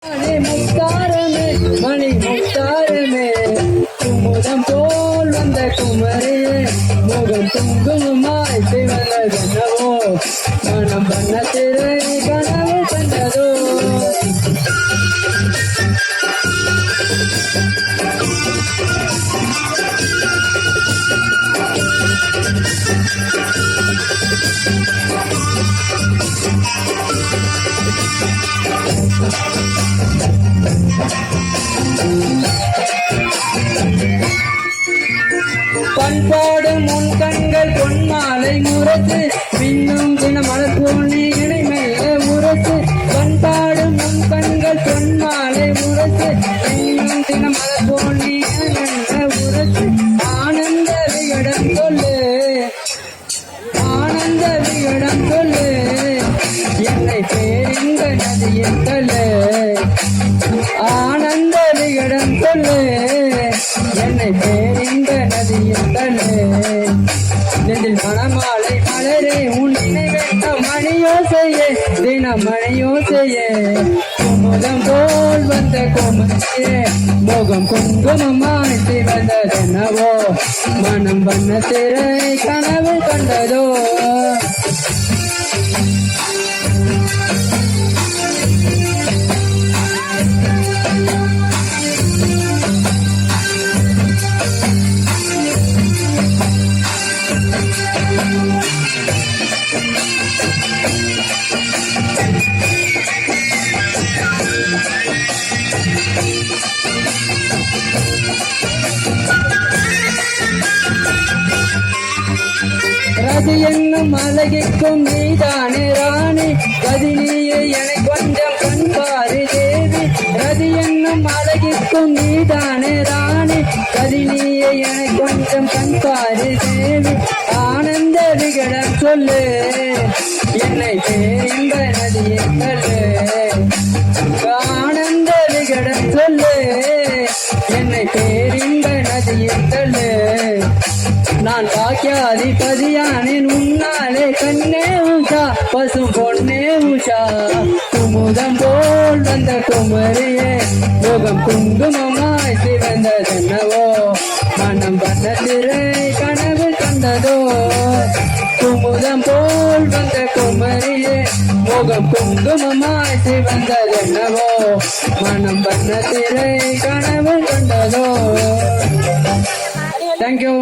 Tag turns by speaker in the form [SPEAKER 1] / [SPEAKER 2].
[SPEAKER 1] முத்தாரமே மணி முத்தாரமே குமுதம் போல் வந்த குமரியே முகம் குங்குமமாய் சிவனதனவோ மனம் பண்ண திரை கனவு கண்டதோ பண்பாடு முன் கண்கள் பொன்மாலை முரசு பின்னும் தின மலர்போனி இணை மெல்ல முரசு பண்பாடு முன் கண்கள் பொன்மாலை முரசு பின்னும் தின மலர்போனி இணை மெல்ல முரசு ஆனந்த விகடம் சொல்லு ஆனந்த விகடம் சொல்லு என்னை பேரிங்க நதியின் சொல்லு ஆனந்த விகடம் சொல்லு என்னை பேரிந்த நதியின் தள்ளு நெஞ்சில் மணமாலை மலரே உன் நினைவேற்ற மணியோ செய்ய தினம் மணியோ செய்ய குமுதம் போல் வந்த கோமதியே மோகம் குங்குமமாய் சிவந்ததென்னவோ மனம் வண்ண திரை கனவு கண்டதோ ரதி என்னும் அழகிக்கும் நீதானே ராணி கதினியே என கொஞ்சம் கண்பாரு தேவி ரதி என்னும் அழகிக்கும் நீதானே ராணி கதினியே என கொஞ்சம் கண்பாரு தேவி ஆனந்த விகடம் சொல்லு என்னை பேரின்ப நதியை சொல்லு ஆனந்த விகடம் சொல்லு என்னை பேரின்ப நதியை சொல்லு நான் பாக்கியாதிபதியானேன் உன்னாலே கண்ணே உஷா பசு பொன்னே உஷா குமுதம் போல் வந்த குமரியே முகம் குங்குமமாய் சிவந்ததென்னவோ மனம் வந்த திரை கனவு கண்டதோ குமுதம் போல் வந்த குமரியே முகம் குங்குமமாய் சிவந்ததென்னவோ மனம் வந்த திரை கனவு கண்டதோ. Thank you.